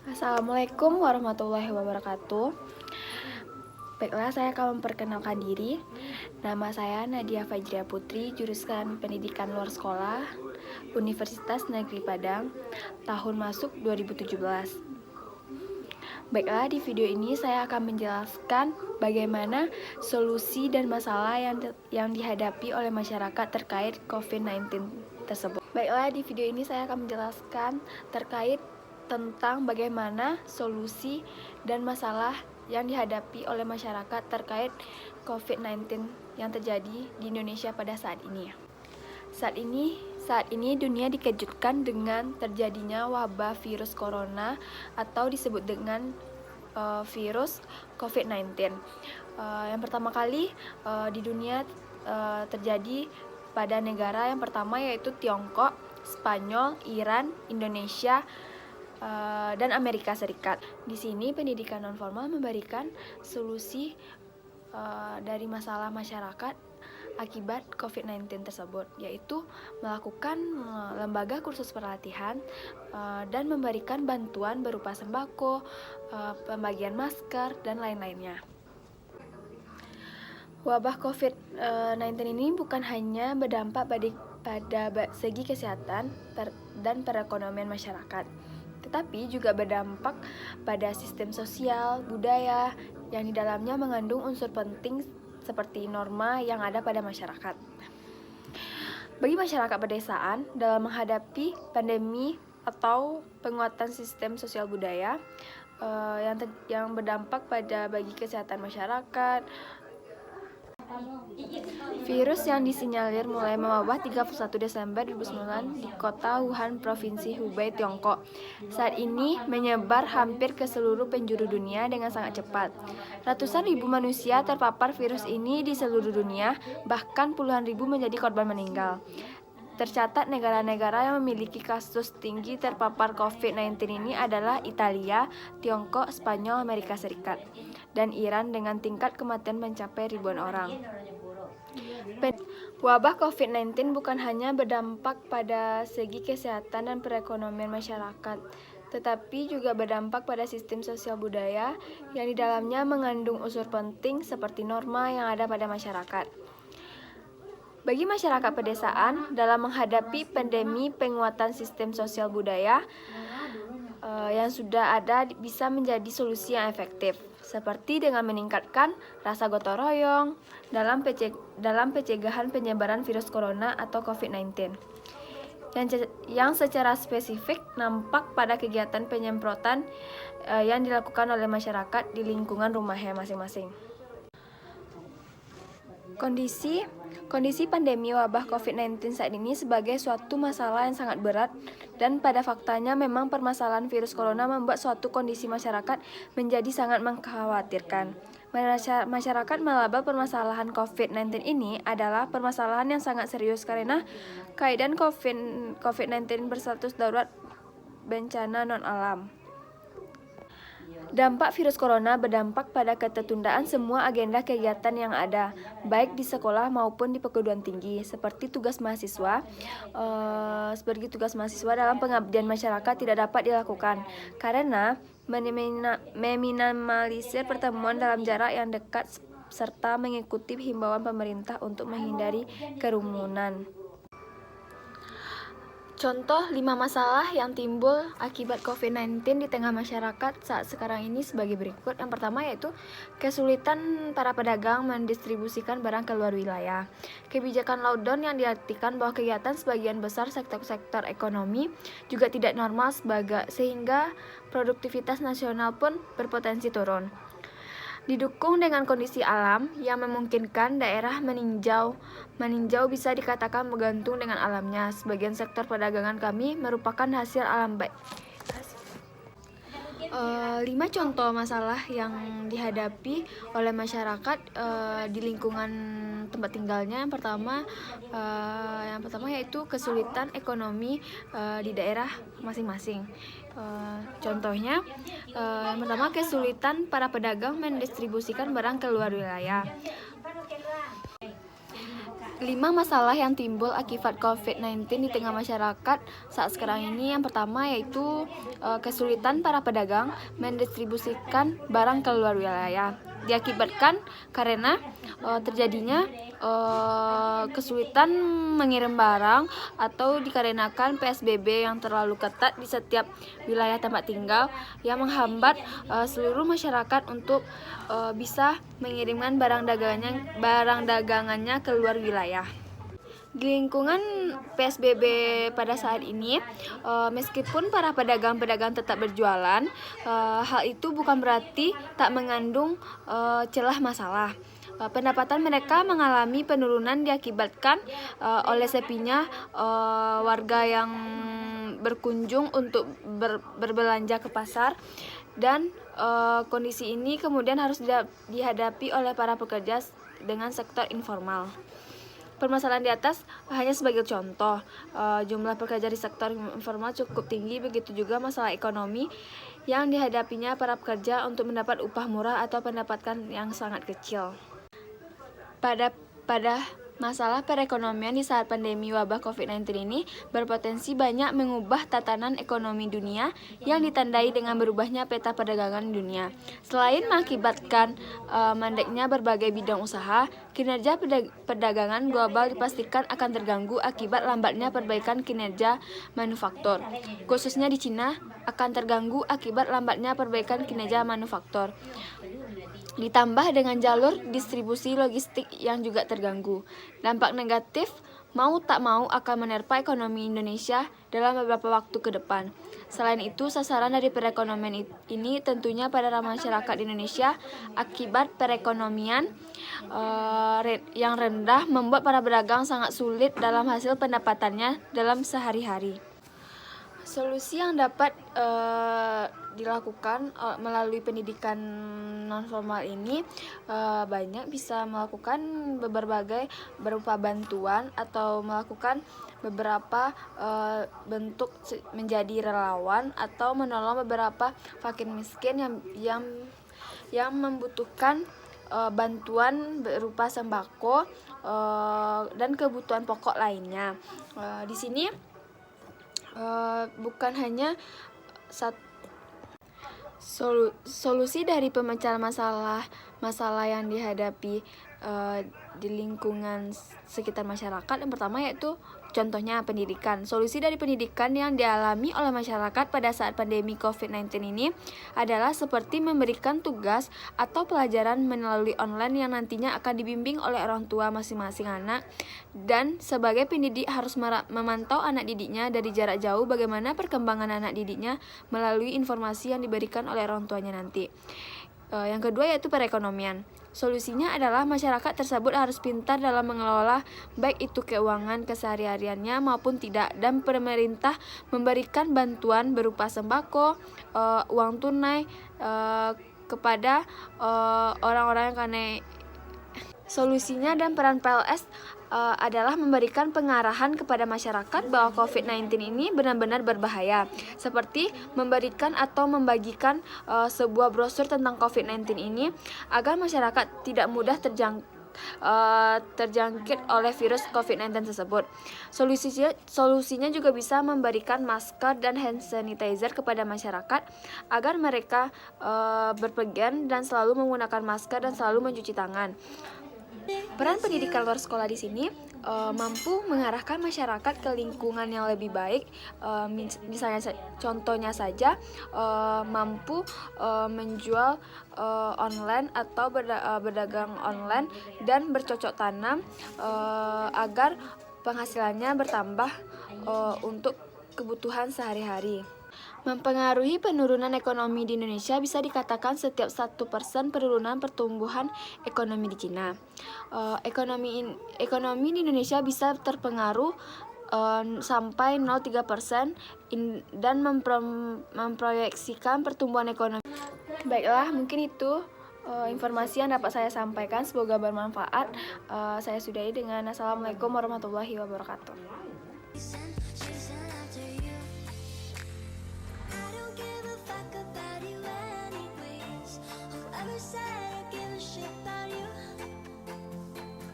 Assalamualaikum warahmatullahi wabarakatuh. Baiklah, saya akan memperkenalkan diri. Nama saya Nadia Fajria Putri, jurusan Pendidikan Luar Sekolah, Universitas Negeri Padang, tahun masuk 2017. Baiklah, di video ini saya akan menjelaskan bagaimana solusi dan masalah yang dihadapi oleh masyarakat terkait COVID-19 tersebut. Baiklah, di video ini saya akan menjelaskan terkait tentang bagaimana solusi dan masalah yang dihadapi oleh masyarakat terkait COVID-19 yang terjadi di Indonesia pada saat ini. Saat ini dunia dikejutkan dengan terjadinya wabah virus corona atau disebut dengan virus COVID-19. Yang pertama kali di dunia terjadi pada negara yang pertama yaitu Tiongkok, Spanyol, Iran, Indonesia, dan Amerika Serikat. Di sini pendidikan nonformal memberikan solusi dari masalah masyarakat akibat COVID-19 tersebut, yaitu melakukan lembaga kursus pelatihan dan memberikan bantuan berupa sembako, pembagian masker, dan lain-lainnya. Wabah COVID-19 ini bukan hanya berdampak pada segi kesehatan dan perekonomian masyarakat, tetapi juga berdampak pada sistem sosial, budaya, yang di dalamnya mengandung unsur penting seperti norma yang ada pada masyarakat. Bagi masyarakat pedesaan, dalam menghadapi pandemi atau penguatan sistem sosial budaya yang berdampak bagi kesehatan masyarakat, virus yang disinyalir mulai mewabah 31 Desember 2009 di kota Wuhan, Provinsi Hubei, Tiongkok. Saat ini menyebar hampir ke seluruh penjuru dunia dengan sangat cepat. Ratusan ribu manusia terpapar virus ini di seluruh dunia, bahkan puluhan ribu menjadi korban meninggal. Tercatat negara-negara yang memiliki kasus tinggi terpapar COVID-19 ini adalah Italia, Tiongkok, Spanyol, Amerika Serikat, dan Iran dengan tingkat kematian mencapai ribuan orang. Wabah COVID-19 bukan hanya berdampak pada segi kesehatan dan perekonomian masyarakat, tetapi juga berdampak pada sistem sosial budaya yang di dalamnya mengandung unsur penting seperti norma yang ada pada masyarakat. Bagi masyarakat pedesaan, dalam menghadapi pandemi, penguatan sistem sosial budaya yang sudah ada bisa menjadi solusi yang efektif, seperti dengan meningkatkan rasa gotong royong dalam pencegahan penyebaran virus corona atau COVID-19, yang secara spesifik nampak pada kegiatan penyemprotan yang dilakukan oleh masyarakat di lingkungan rumahnya masing-masing. Kondisi pandemi wabah COVID-19 saat ini sebagai suatu masalah yang sangat berat, dan pada faktanya memang permasalahan virus corona membuat suatu kondisi masyarakat menjadi sangat mengkhawatirkan. Masyarakat melabel permasalahan COVID-19 ini adalah permasalahan yang sangat serius karena keadaan COVID-19 berstatus darurat bencana non-alam. Dampak virus corona berdampak pada ketertundaan semua agenda kegiatan yang ada, baik di sekolah maupun di perguruan tinggi, seperti tugas mahasiswa dalam pengabdian masyarakat tidak dapat dilakukan, karena meminimalisir pertemuan dalam jarak yang dekat serta mengikuti himbauan pemerintah untuk menghindari kerumunan. Contoh 5 masalah yang timbul akibat COVID-19 di tengah masyarakat saat sekarang ini sebagai berikut. Yang pertama yaitu kesulitan para pedagang mendistribusikan barang ke luar wilayah. Kebijakan lockdown yang diartikan bahwa kegiatan sebagian besar sektor-sektor ekonomi juga tidak normal sehingga produktivitas nasional pun berpotensi turun. Didukung dengan kondisi alam yang memungkinkan daerah meninjau bisa dikatakan bergantung dengan alamnya. Sebagian sektor perdagangan kami merupakan hasil alam baik. 5 contoh masalah yang dihadapi oleh masyarakat di lingkungan tempat tinggalnya. Yang pertama yaitu kesulitan ekonomi di daerah masing-masing. Contohnya, yang pertama kesulitan para pedagang mendistribusikan barang ke luar wilayah. 5 masalah yang timbul akibat COVID-19 di tengah masyarakat saat sekarang ini. Yang pertama yaitu kesulitan para pedagang mendistribusikan barang ke luar wilayah. Diakibatkan karena terjadinya kesulitan mengirim barang atau dikarenakan PSBB yang terlalu ketat di setiap wilayah tempat tinggal yang menghambat seluruh masyarakat untuk bisa mengirimkan barang dagangannya ke luar wilayah. Di lingkungan PSBB pada saat ini, meskipun para pedagang-pedagang tetap berjualan, hal itu bukan berarti tak mengandung celah masalah. Pendapatan mereka mengalami penurunan diakibatkan oleh sepinya warga yang berkunjung untuk berbelanja ke pasar, dan kondisi ini kemudian harus dihadapi oleh para pekerja dengan sektor informal. Permasalahan di atas hanya sebagai contoh, jumlah pekerja di sektor informal cukup tinggi, begitu juga masalah ekonomi yang dihadapinya para pekerja untuk mendapat upah murah atau pendapatan yang sangat kecil. Pada masalah perekonomian di saat pandemi wabah COVID-19 ini berpotensi banyak mengubah tatanan ekonomi dunia yang ditandai dengan berubahnya peta perdagangan dunia. Selain mengakibatkan mandeknya berbagai bidang usaha, kinerja perdagangan global dipastikan akan terganggu akibat lambatnya perbaikan kinerja manufaktur. Khususnya di Cina akan terganggu akibat lambatnya perbaikan kinerja manufaktur. Ditambah dengan jalur distribusi logistik yang juga terganggu. Dampak negatif mau tak mau akan menerpa ekonomi Indonesia dalam beberapa waktu ke depan. Selain itu, sasaran dari perekonomian ini tentunya pada masyarakat Indonesia. Akibat perekonomian yang rendah membuat para pedagang sangat sulit dalam hasil pendapatannya dalam sehari-hari. Solusi yang dapat dilakukan melalui pendidikan non-formal ini banyak, bisa melakukan berbagai berupa bantuan atau melakukan beberapa bentuk menjadi relawan atau menolong beberapa fakir miskin yang membutuhkan bantuan berupa sembako dan kebutuhan pokok lainnya. Di sini bukan hanya solusi dari pemecahan masalah yang dihadapi di lingkungan sekitar masyarakat. Yang pertama yaitu contohnya pendidikan. Solusi dari pendidikan yang dialami oleh masyarakat pada saat pandemi COVID-19 ini adalah seperti memberikan tugas atau pelajaran melalui online yang nantinya akan dibimbing oleh orang tua masing-masing anak, dan sebagai pendidik harus memantau anak didiknya dari jarak jauh bagaimana perkembangan anak didiknya melalui informasi yang diberikan oleh orang tuanya nanti. Yang kedua yaitu perekonomian. Solusinya adalah masyarakat tersebut harus pintar dalam mengelola baik itu keuangan kesehariannya maupun tidak, dan pemerintah memberikan bantuan berupa sembako, uang tunai kepada orang-orang yang Solusinya dan peran PLS adalah memberikan pengarahan kepada masyarakat bahwa COVID-19 ini benar-benar berbahaya, seperti memberikan atau membagikan sebuah brosur tentang COVID-19 ini agar masyarakat tidak mudah terjangkit oleh virus COVID-19 tersebut. Solusinya juga bisa memberikan masker dan hand sanitizer kepada masyarakat agar mereka berpergian dan selalu menggunakan masker dan selalu mencuci tangan. Peran pendidikan luar sekolah di sini mampu mengarahkan masyarakat ke lingkungan yang lebih baik. Misalnya contohnya saja mampu menjual online atau berdagang online dan bercocok tanam agar penghasilannya bertambah untuk kebutuhan sehari-hari. Mempengaruhi penurunan ekonomi di Indonesia bisa dikatakan setiap 1% penurunan pertumbuhan ekonomi di Cina. Ekonomi di Indonesia bisa terpengaruh sampai 0,3% dan memproyeksikan pertumbuhan ekonomi. Baiklah, mungkin itu informasi yang dapat saya sampaikan. Semoga bermanfaat. Saya sudahi dengan Assalamualaikum warahmatullahi wabarakatuh.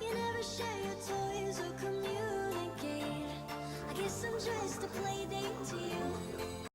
Never share your toys tries to play, they